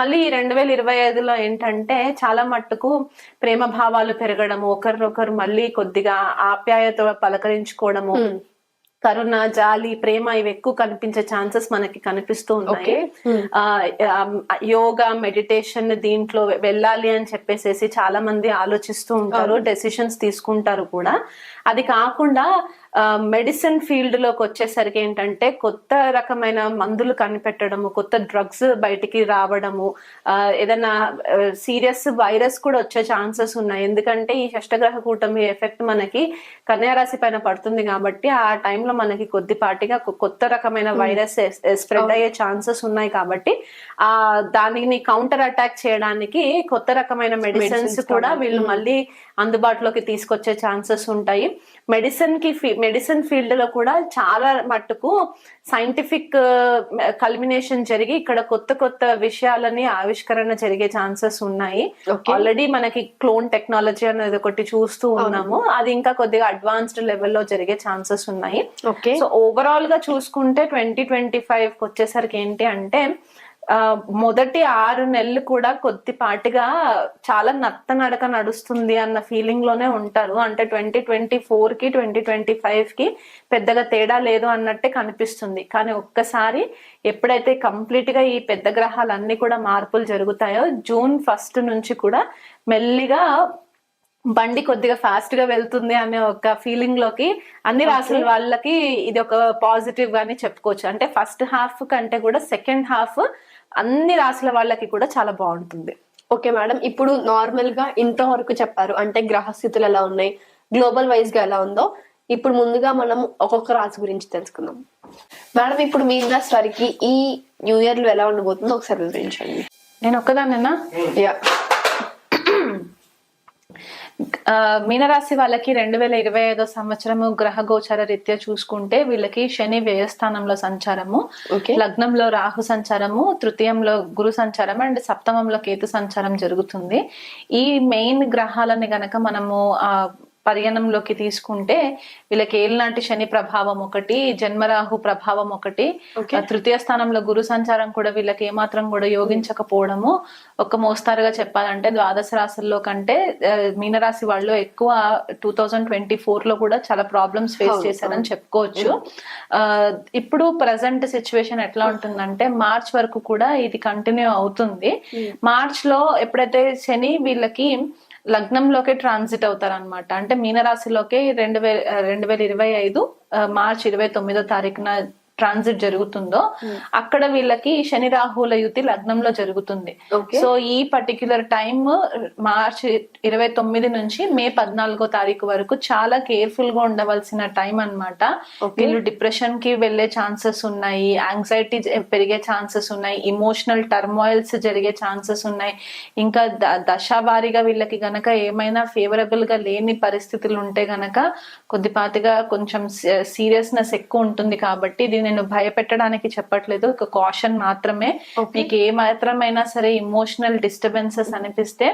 మళ్ళీ 2025లో ఏంటంటే చాలా మట్టుకు ప్రేమ భావాలు పెరగడము, ఒకరినొకరు మళ్ళీ కొద్దిగా ఆప్యాయత పలకరించుకోవడము, కరుణ, జాలి, ప్రేమ ఇవి ఎక్కువ కనిపించే ఛాన్సెస్ మనకి కనిపిస్తూ ఉన్నాయి. యోగా, మెడిటేషన్ దీంట్లో వెళ్ళాలి అని చెప్పేసి చాలా మంది ఆలోచిస్తూ ఉంటారు, డెసిషన్స్ తీసుకుంటారు కూడా. అది కాకుండా మెడిసిన్ ఫీల్డ్ లోకి వచ్చేసరికి ఏంటంటే కొత్త రకమైన మందులు కనిపెట్టడము, కొత్త డ్రగ్స్ బయటికి రావడము, ఏదైనా సీరియస్ వైరస్ కూడా వచ్చే ఛాన్సెస్ ఉన్నాయి. ఎందుకంటే ఈ షష్టగ్రహ కూటమి ఎఫెక్ట్ మనకి కన్యా రాశి పైన పడుతుంది కాబట్టి ఆ టైంలో మనకి కొద్దిపాటిగా కొత్త రకమైన వైరస్ స్ప్రెడ్ అయ్యే ఛాన్సెస్ ఉన్నాయి. కాబట్టి దానిని కౌంటర్ అటాక్ చేయడానికి కొత్త రకమైన మెడిసిన్స్ కూడా వీళ్ళు మళ్ళీ అందుబాటులోకి తీసుకొచ్చే ఛాన్సెస్ ఉంటాయి. మెడిసిన్ ఫీల్డ్ లో కూడా చాలా మట్టుకు సైంటిఫిక్ కల్మినేషన్ జరిగి ఇక్కడ కొత్త కొత్త విషయాలని ఆవిష్కరణ జరిగే ఛాన్సెస్ ఉన్నాయి. ఆల్రెడీ మనకి క్లోన్ టెక్నాలజీ అనేది ఒకటి చూస్తూ ఉన్నాము, అది ఇంకా కొద్దిగా అడ్వాన్స్డ్ లెవెల్లో జరిగే ఛాన్సెస్ ఉన్నాయి. సో ఓవరాల్ గా చూసుకుంటే 2025 వచ్చేసరికి ఏంటి అంటే మొదటి 6 నెలలు కూడా కొద్దిపాటిగా చాలా నడక నడుస్తుంది అన్న ఫీలింగ్ లోనే ఉంటారు. అంటే 2024 కి 2025 కి పెద్దగా తేడా లేదు అన్నట్టే కనిపిస్తుంది. కానీ ఒక్కసారి ఎప్పుడైతే కంప్లీట్ గా ఈ పెద్ద గ్రహాలన్నీ కూడా మార్పులు జరుగుతాయో జూన్ 1 నుంచి కూడా మెల్లిగా బండి కొద్దిగా ఫాస్ట్ గా వెళ్తుంది అనే ఒక ఫీలింగ్ లోకి అన్ని రాసుల వాళ్ళకి ఇది ఒక పాజిటివ్ గానే చెప్పుకోవచ్చు. అంటే ఫస్ట్ హాఫ్ కంటే కూడా సెకండ్ హాఫ్ అన్ని రాసుల వాళ్ళకి కూడా చాలా బాగుంటుంది. ఓకే మేడం, ఇప్పుడు నార్మల్ గా ఇంతవరకు చెప్పారు, అంటే గ్రహస్థితులు ఎలా ఉన్నాయి, గ్లోబల్ వైజ్ గా ఎలా ఉందో. ఇప్పుడు ముందుగా మనం ఒక్కొక్క రాశి గురించి తెలుసుకుందాం. మేడం, ఇప్పుడు మీ రాశి వారికి ఈ న్యూ ఇయర్ లో ఎలా ఉండబోతుందో ఒకసారి వివరించండి. నేను ఒక్కదాన్నేనా? యా. మీనరాశి వాళ్ళకి 2025 సంవత్సరము గ్రహ గోచార రీత్యా చూసుకుంటే వీళ్ళకి శని వ్యయస్థానంలో సంచారము, లగ్నంలో రాహు సంచారము, తృతీయంలో గురు సంచారం అండ్ సప్తమంలో కేతు సంచారం జరుగుతుంది. ఈ మెయిన్ గ్రహాలని గనక మనము పరిగణంలోకి తీసుకుంటే వీళ్ళకి ఏలినాటి శని ప్రభావం ఒకటి, జన్మరాహు ప్రభావం ఒకటి, తృతీయ స్థానంలో గురు సంచారం కూడా వీళ్ళకి ఏమాత్రం కూడా యోగించకపోవడము. ఒక మోస్తారుగా చెప్పాలంటే ద్వాదశ రాశుల్లో కంటే మీనరాశి వాళ్ళు ఎక్కువ 2024 లో కూడా చాలా ప్రాబ్లమ్స్ ఫేస్ చేశారని చెప్పుకోవచ్చు. ఇప్పుడు ప్రజెంట్ సిచ్యువేషన్ ఎట్లా ఉంటుందంటే మార్చ్ వరకు కూడా ఇది కంటిన్యూ అవుతుంది. మార్చ్ లో ఎప్పుడైతే శని వీళ్ళకి లగ్నంలోకి ట్రాన్సిట్ అవుతారు అనమాట. అంటే మీనరాశిలోకి 2025 మార్చి 29వ తారీఖున ట్రాన్సిట్ జరుగుతుందో అక్కడ వీళ్ళకి శని రాహుల యుతి లగ్నంలో జరుగుతుంది. సో ఈ పర్టిక్యులర్ టైం మార్చి 29 నుంచి మే 14వ తారీఖు వరకు చాలా కేర్ఫుల్ గా ఉండవలసిన టైం అన్నమాట. వీళ్ళు డిప్రెషన్ కి వెళ్లే ఛాన్సెస్ ఉన్నాయి, యాంగ్జైటీ పెరిగే ఛాన్సెస్ ఉన్నాయి, ఇమోషనల్ టర్మాయిల్స్ జరిగే ఛాన్సెస్ ఉన్నాయి. ఇంకా దశావారీగా వీళ్ళకి గనక ఏమైనా ఫేవరబుల్ గా లేని పరిస్థితులు ఉంటే గనక కొద్దిపాటిగా కొంచెం సీరియస్నెస్ ఎక్కువ ఉంటుంది. కాబట్టి నేను భయపెట్టడానికి చెప్పట్లేదు, ఒక కాషన్ మాత్రమే. మీకు ఏ మాత్రమైనా సరే ఇమోషనల్ డిస్టర్బెన్సెస్ అనిపిస్తే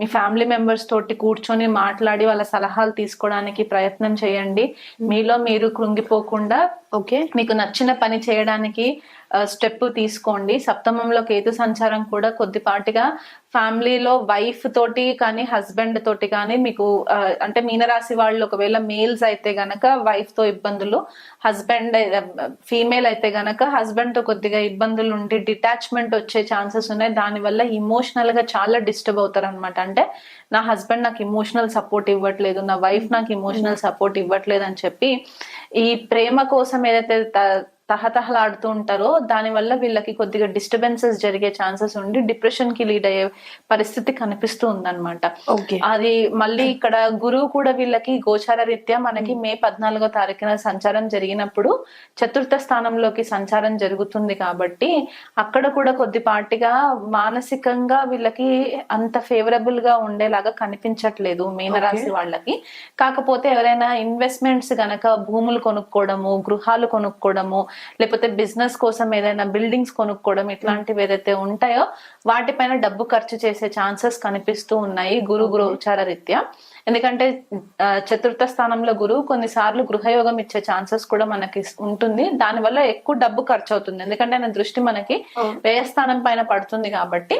మీ ఫ్యామిలీ మెంబర్స్ తోటి కూర్చొని మాట్లాడి వాళ్ళ సలహాలు తీసుకోవడానికి ప్రయత్నం చేయండి. మీలో మీరు కృంగిపోకుండా మీకు నచ్చిన పని చేయడానికి స్టెప్ తీసుకోండి. సప్తమంలో కేతు సంచారం కూడా కొద్దిపాటిగా ఫ్యామిలీలో వైఫ్ తోటి కానీ హస్బెండ్ తోటి కానీ మీకు అంటే మీనరాశి వాళ్ళు ఒకవేళ మేల్స్ అయితే గనక వైఫ్ తో ఇబ్బందులు, హస్బెండ్ ఫీమేల్ అయితే గనక హస్బెండ్ తో కొద్దిగా ఇబ్బందులు ఉండి డిటాచ్మెంట్ వచ్చే ఛాన్సెస్ ఉన్నాయి. దానివల్ల ఇమోషనల్ గా చాలా డిస్టర్బ్ అవుతారు అనమాట. అంటే నా హస్బెండ్ నాకు ఇమోషనల్ సపోర్ట్ ఇవ్వట్లేదు, నా వైఫ్ నాకు ఇమోషనల్ సపోర్ట్ ఇవ్వట్లేదు అని చెప్పి ఈ ప్రేమ కోసం ఏదైతే తహతహలాడుతూ ఉంటారో దానివల్ల వీళ్ళకి కొద్దిగా డిస్టర్బెన్సెస్ జరిగే ఛాన్సెస్ ఉండి డిప్రెషన్ కి లీడ్ అయ్యే పరిస్థితి కనిపిస్తూ ఉందన్నమాట. అది మళ్ళీ ఇక్కడ గురువు కూడా వీళ్ళకి గోచార రీత్యా మనకి మే 14వ తారీఖున సంచారం జరిగినప్పుడు చతుర్థ స్థానంలోకి సంచారం జరుగుతుంది. కాబట్టి అక్కడ కూడా కొద్దిపాటిగా మానసికంగా వీళ్ళకి అంత ఫేవరబుల్ గా ఉండేలాగా కనిపించట్లేదు మీనరాశి వాళ్ళకి. కాకపోతే ఎవరైనా ఇన్వెస్ట్మెంట్స్ గనక భూములు కొనుక్కోవడము, గృహాలు కొనుక్కోవడము, లేకపోతే బిజినెస్ కోసం ఏదైనా బిల్డింగ్స్ కొనుక్కోవడం ఇట్లాంటివి ఏదైతే ఉంటాయో వాటిపైన డబ్బు ఖర్చు చేసే ఛాన్సెస్ కనిపిస్తూ ఉన్నాయి గురు గోచార రీత్యా. ఎందుకంటే చతుర్థ స్థానంలో గురువు కొన్నిసార్లు గృహయోగం ఇచ్చే ఛాన్సెస్ కూడా మనకి ఉంటుంది. దానివల్ల ఎక్కువ డబ్బు ఖర్చు అవుతుంది, ఎందుకంటే ఆయన దృష్టి మనకి వ్యయస్థానం పైన పడుతుంది కాబట్టి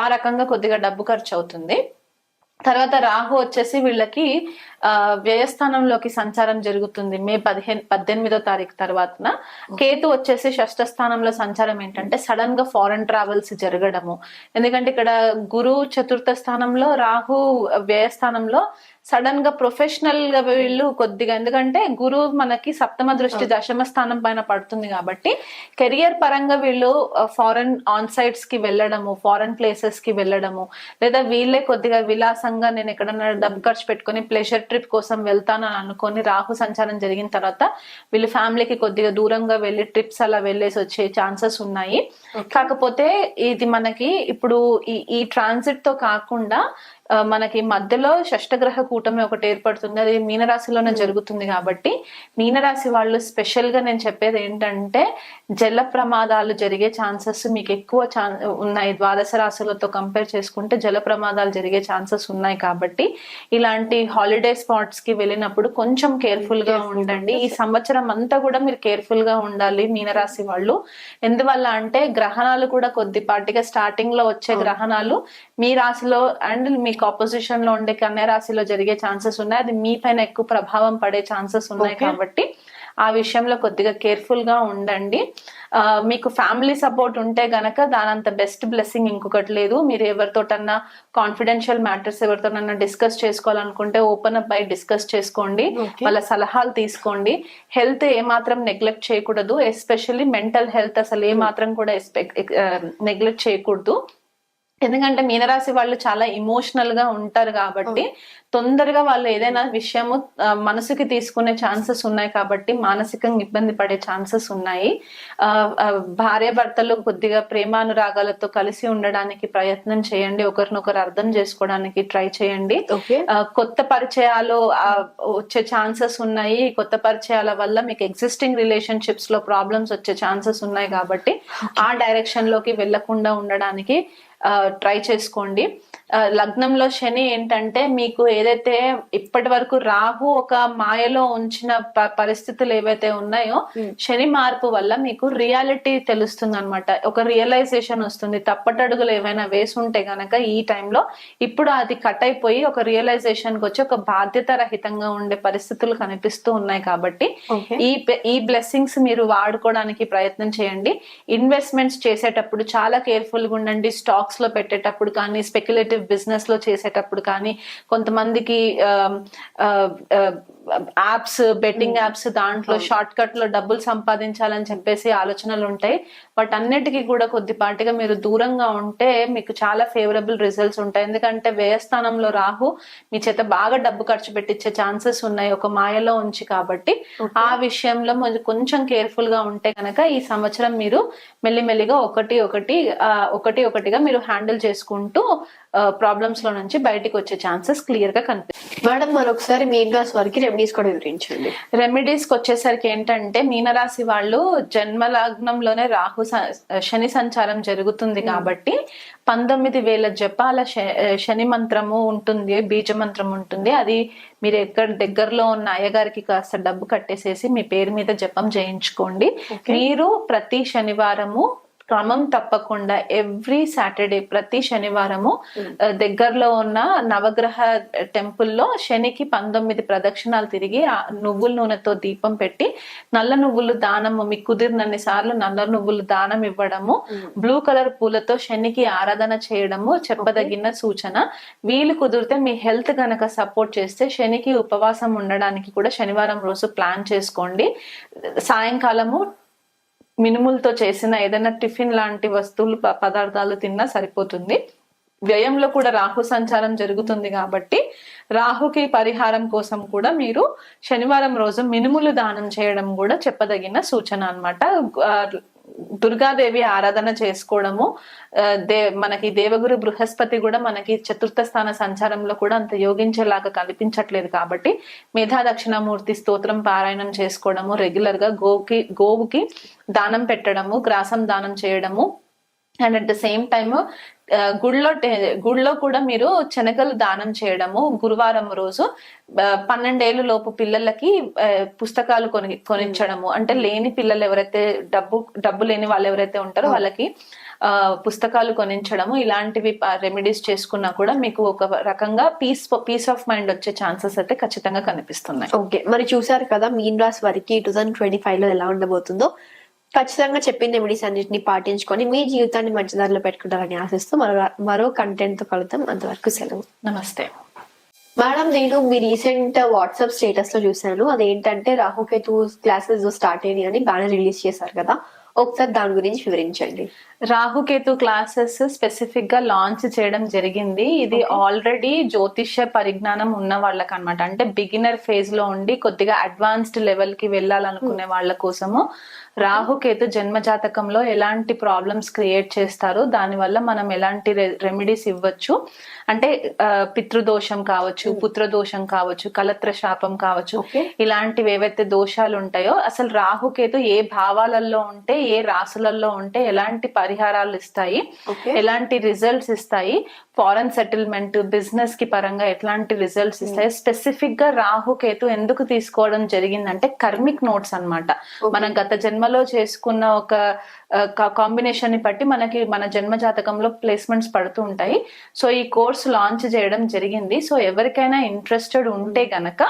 ఆ రకంగా కొద్దిగా డబ్బు ఖర్చు అవుతుంది. తర్వాత రాహు వచ్చేసి వీళ్ళకి వ్యయస్థానంలోకి సంచారం జరుగుతుంది మే 18వ తారీఖు తర్వాతన. కేతు వచ్చేసి షష్ఠ స్థానంలో సంచారం ఏంటంటే సడన్ గా ఫారెన్ ట్రావెల్స్ జరగడము. ఎందుకంటే ఇక్కడ గురు చతుర్థ స్థానంలో, రాహు వ్యయస్థానంలో. సడన్ గా ప్రొఫెషనల్ గా వీళ్ళు కొద్దిగా, ఎందుకంటే గురువు మనకి సప్తమ దృష్టి దశమ స్థానం పైన పడుతుంది కాబట్టి కెరియర్ పరంగా వీళ్ళు ఫారెన్ ఆన్ సైట్స్ కి వెళ్ళడము, ఫారెన్ ప్లేసెస్ కి వెళ్ళడము, లేదా వీళ్ళే కొద్దిగా విలాసంగా నేను ఎక్కడన్నా డబ్బు ఖర్చు పెట్టుకుని ప్లెజర్ ట్రిప్ కోసం వెళ్తాను అని అనుకొని రాహు సంచారం జరిగిన తర్వాత వీళ్ళు ఫ్యామిలీకి కొద్దిగా దూరంగా వెళ్ళి ట్రిప్స్ అలా వెళ్ళేసి వచ్చే ఛాన్సెస్ ఉన్నాయి. కాకపోతే ఇది మనకి ఇప్పుడు ఈ ట్రాన్సిట్ తో కాకుండా మనకి మధ్యలో షష్టగ్రహ కూటమి ఒకటి ఏర్పడుతుంది, అది మీనరాశిలోనే జరుగుతుంది. కాబట్టి మీనరాశి వాళ్ళు స్పెషల్ గా నేను చెప్పేది ఏంటంటే జల ప్రమాదాలు జరిగే ఛాన్సెస్ మీకు ఎక్కువ ఉన్నాయి. ద్వాదశ రాశులతో కంపేర్ చేసుకుంటే జల ప్రమాదాలు జరిగే ఛాన్సెస్ ఉన్నాయి. కాబట్టి ఇలాంటి హాలిడే స్పాట్స్ కి వెళ్ళినప్పుడు కొంచెం కేర్ఫుల్ గా ఉండండి. ఈ సంవత్సరం అంతా కూడా మీరు కేర్ఫుల్ గా ఉండాలి మీనరాశి వాళ్ళు. ఎందువల్ల అంటే గ్రహణాలు కూడా కొద్దిపాటిగా స్టార్టింగ్ లో వచ్చే గ్రహణాలు మీ రాశిలో అండ్ మీకు ఆపోజిషన్ లో ఉండే కన్యా రాశిలో జరిగే ఛాన్సెస్ ఉన్నాయి. అది మీ పైన ఎక్కువ ప్రభావం పడే ఛాన్సెస్ ఉన్నాయి. కాబట్టి ఆ విషయంలో కొద్దిగా కేర్ఫుల్ గా ఉండండి. మీకు ఫ్యామిలీ సపోర్ట్ ఉంటే గనక దానంత బెస్ట్ బ్లెస్సింగ్ ఇంకొకటి లేదు. మీరు ఎవరితోటన్నా కాన్ఫిడెన్షియల్ మ్యాటర్స్ ఎవరితోనన్నా డిస్కస్ చేసుకోవాలనుకుంటే ఓపెన్ అప్ అయి డిస్కస్ చేసుకోండి, వాళ్ళ సలహాలు తీసుకోండి. హెల్త్ ఏమాత్రం నెగ్లెక్ట్ చేయకూడదు, ఎస్పెషల్లీ మెంటల్ హెల్త్ అసలు ఏమాత్రం కూడా నెగ్లెక్ట్ చేయకూడదు. ఎందుకంటే మీనరాశి వాళ్ళు చాలా ఇమోషనల్ గా ఉంటారు కాబట్టి తొందరగా వాళ్ళు ఏదైనా విషయము మనసుకి తీసుకునే ఛాన్సెస్ ఉన్నాయి. కాబట్టి మానసికంగా ఇబ్బంది పడే ఛాన్సెస్ ఉన్నాయి. భార్య భర్తలు కొద్దిగా ప్రేమానురాగాలతో కలిసి ఉండడానికి ప్రయత్నం చేయండి, ఒకరినొకరు అర్థం చేసుకోవడానికి ట్రై చేయండి. కొత్త పరిచయాలు వచ్చే ఛాన్సెస్ ఉన్నాయి. కొత్త పరిచయాల వల్ల మీకు ఎగ్జిస్టింగ్ రిలేషన్షిప్స్ లో ప్రాబ్లమ్స్ వచ్చే ఛాన్సెస్ ఉన్నాయి. కాబట్టి ఆ డైరెక్షన్ లోకి వెళ్లకుండా ఉండడానికి ట్రై చేసుకోండి. లగ్నంలో శని ఏంటంటే మీకు ఏదైతే ఇప్పటి వరకు రాహు ఒక మాయలో ఉంచిన పరిస్థితులు ఏవైతే ఉన్నాయో శని మార్పు వల్ల మీకు రియాలిటీ తెలుస్తుంది అనమాట. ఒక రియలైజేషన్ వస్తుంది. తప్పటడుగులు ఏవైనా వేసి ఉంటే గనక ఈ టైంలో ఇప్పుడు అది కట్ అయిపోయి ఒక రియలైజేషన్ కి వచ్చి ఒక బాధ్యత రహితంగా ఉండే పరిస్థితులు కనిపిస్తూ ఉన్నాయి. కాబట్టి ఈ బ్లెస్సింగ్స్ మీరు వాడుకోవడానికి ప్రయత్నం చేయండి. ఇన్వెస్ట్మెంట్స్ చేసేటప్పుడు చాలా కేర్ఫుల్ గా ఉండండి. స్టాక్స్ లో పెట్టేటప్పుడు కానీ, స్పెక్యులేటివ్ బిజినెస్ లో చేసేటప్పుడు కానీ, కొంతమందికి యాప్స్, బెట్టింగ్ యాప్స్, దాంట్లో షార్ట్ కట్ లో డబ్బులు సంపాదించాలని చెప్పేసి ఆలోచనలు ఉంటాయి. వాటన్నిటికీ కూడా కొద్దిపాటిగా మీరు దూరంగా ఉంటే మీకు చాలా ఫేవరబుల్ రిజల్ట్స్ ఉంటాయి. ఎందుకంటే వ్యయస్థానంలో రాహు మీ చేత బాగా డబ్బు ఖర్చు పెట్టించే ఛాన్సెస్ ఉన్నాయి ఒక మాయలో ఉంచి. కాబట్టి ఆ విషయంలో కొంచెం కేర్ఫుల్ గా ఉంటే కనుక ఈ సంవత్సరం మీరు మెల్లిమెల్లిగా ఒకటిగా మీరు హ్యాండిల్ చేసుకుంటూ ప్రాబ్లమ్స్ లో నుంచి బయటికి వచ్చే ఛాన్సెస్ క్లియర్ గా కనిపిస్తుంది. మేడం మరొకసారి మీనరాశి వారికి రెమెడీస్ కూడా వివరించండి. రెమెడీస్ కి వచ్చేసరికి ఏంటంటే మీనరాశి వాళ్ళు జన్మ లగ్నంలోనే రాహు శని సంచారం జరుగుతుంది. కాబట్టి 19,000 జపాల శని మంత్రము ఉంటుంది, బీజ మంత్రం ఉంటుంది. అది మీరు ఎక్కడ దగ్గరలో ఉన్న అయ్యగారికి కాస్త డబ్బు కట్టేసేసి మీ పేరు మీద జపం చేయించుకోండి. మీరు ప్రతి శనివారము క్రమం తప్పకుండా ఎవ్రీ సాటర్డే ప్రతి శనివారము దగ్గరలో ఉన్న నవగ్రహ టెంపుల్లో శనికి 19 ప్రదక్షిణాలు తిరిగి నువ్వుల నూనెతో దీపం పెట్టి నల్ల నువ్వులు దానము, మీకు కుదిరినన్ని సార్లు నల్ల నువ్వులు దానం ఇవ్వడము, బ్లూ కలర్ పూలతో శనికి ఆరాధన చేయడము చెప్పదగిన సూచన. వీలు కుదిరితే మీ హెల్త్ గనక సపోర్ట్ చేస్తే శనికి ఉపవాసం ఉండడానికి కూడా శనివారం రోజు ప్లాన్ చేసుకోండి. సాయంకాలము మినుములతో చేసిన ఏదైనా టిఫిన్ లాంటి వస్తువులు, పదార్థాలు తిన్నా సరిపోతుంది. వ్యయంలో కూడా రాహు సంచారం జరుగుతుంది కాబట్టి రాహుకి పరిహారం కోసం కూడా మీరు శనివారం రోజు మినుములు దానం చేయడం కూడా చెప్పదగిన సూచన అన్నమాట. దుర్గాదేవి ఆరాధన చేసుకోవడము, మనకి దేవగురు బృహస్పతి కూడా మనకి చతుర్థ స్థాన సంచారంలో కూడా అంత యోగించేలాగా కనిపించట్లేదు కాబట్టి మేధా దక్షిణామూర్తి స్తోత్రం పారాయణం చేసుకోవడము, రెగ్యులర్ గా గోవుకి దానం పెట్టడము, గ్రాసం దానం చేయడము, and at the same time గుళ్ళో కూడా మీరు శనగలు దానం చేయడము, గురువారం రోజు 12 ఏళ్ళ లోపు పిల్లలకి పుస్తకాలు కొనిచ్చడము, అంటే లేని పిల్లలు ఎవరైతే డబ్బు లేని వాళ్ళు ఎవరైతే ఉంటారో వాళ్ళకి పుస్తకాలు కొనించడము, ఇలాంటివి రెమెడీస్ చేసుకున్నా కూడా మీకు ఒక రకంగా పీస్ ఆఫ్ మైండ్ వచ్చే ఛాన్సెస్ అయితే ఖచ్చితంగా కనిపిస్తున్నాయి. ఓకే, మరి చూసారు కదా మీన్ రాశి వారికి 2025 లో ఎలా ఉండబోతుందో. ఖచ్చితంగా చెప్పిన రెమెడీస్ అన్నింటినీ పాటించుకొని మీ జీవితాన్ని మంచి దారిలో పెట్టుకుంటారని ఆశిస్తూ మరో కంటెంట్ తో కలుద్దాం. అంతవరకు సెలవు. నమస్తే మేడం. నేను మీ రీసెంట్ వాట్సాప్ స్టేటస్ లో చూసాను, అదేంటంటే రాహుకేతు క్లాసెస్ స్టార్ట్ అయ్యాయి అని బాగా రిలీజ్ చేశారు కదా, ఒకసారి దాని గురించి వివరించండి. రాహుకేతు క్లాసెస్ స్పెసిఫిక్ గా లాంచ్ చేయడం జరిగింది. ఇది ఆల్రెడీ జ్యోతిష్య పరిజ్ఞానం ఉన్న వాళ్ళకి అన్నమాట, అంటే బిగినర్ ఫేజ్ లో ఉండి కొద్దిగా అడ్వాన్స్డ్ లెవెల్ కి వెళ్ళాలనుకునే వాళ్ళ కోసము రాహుకేతు జన్మ జాతకంలో ఎలాంటి ప్రాబ్లమ్స్ క్రియేట్ చేస్తారు, దానివల్ల మనం ఎలాంటి రెమెడీస్ ఇవ్వచ్చు, అంటే పితృదోషం కావచ్చు, పుత్రదోషం కావచ్చు, కలత్ర శాపం కావచ్చు, ఇలాంటివి ఏవైతే దోషాలు ఉంటాయో అసలు రాహుకేతు ఏ భావాలలో ఉంటే ఏ రాసులలో ఉంటే ఎలాంటి పరిహారాలు ఇస్తాయి, ఎలాంటి రిజల్ట్స్ ఇస్తాయి, ఫారెన్ సెటిల్మెంట్ బిజినెస్ కి పరంగా ఎట్లాంటి రిజల్ట్స్ ఇస్తాయి, స్పెసిఫిక్ గా రాహుకేతు ఎందుకు తీసుకోవడం జరిగిందంటే కర్మిక్ నోట్స్ అన్నమాట. మనం గత జన్మలో చేసుకున్న ఒక కాంబినేషన్ ని బట్టి మనకి మన జన్మ జాతకంలో ప్లేస్మెంట్స్ పడుతూ ఉంటాయి. సో ఈ కోర్స్ లాంచ్ చేయడం జరిగింది. సో ఎవరికైనా ఇంట్రెస్టెడ్ ఉంటే గనక,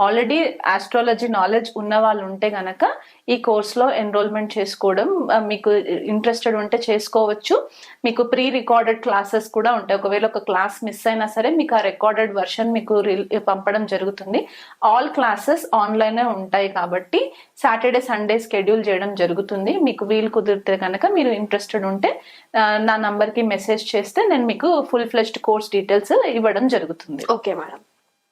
ఆల్రెడీ ఆస్ట్రాలజీ నాలెడ్జ్ ఉన్న వాళ్ళు ఉంటే గనక ఈ కోర్స్ లో ఎన్రోల్మెంట్ చేసుకోవడం, మీకు ఇంట్రెస్టెడ్ ఉంటే చేసుకోవచ్చు. మీకు ప్రీ రికార్డెడ్ క్లాసెస్ కూడా ఉంటాయి. ఒకవేళ ఒక క్లాస్ మిస్ అయినా సరే మీకు ఆ రికార్డెడ్ వర్షన్ మీకు పంపడం జరుగుతుంది. ఆల్ క్లాసెస్ ఆన్లైన్ ఉంటాయి కాబట్టి సాటర్డే సండే షెడ్యూల్ చేయడం జరుగుతుంది. మీకు వీలు కుదిరితే కనుక మీరు ఇంట్రెస్టెడ్ ఉంటే నా నంబర్ కి మెసేజ్ చేస్తే నేను మీకు ఫుల్ ఫ్లెష్డ్ కోర్స్ డీటెయిల్స్ ఇవ్వడం జరుగుతుంది. Okay madam.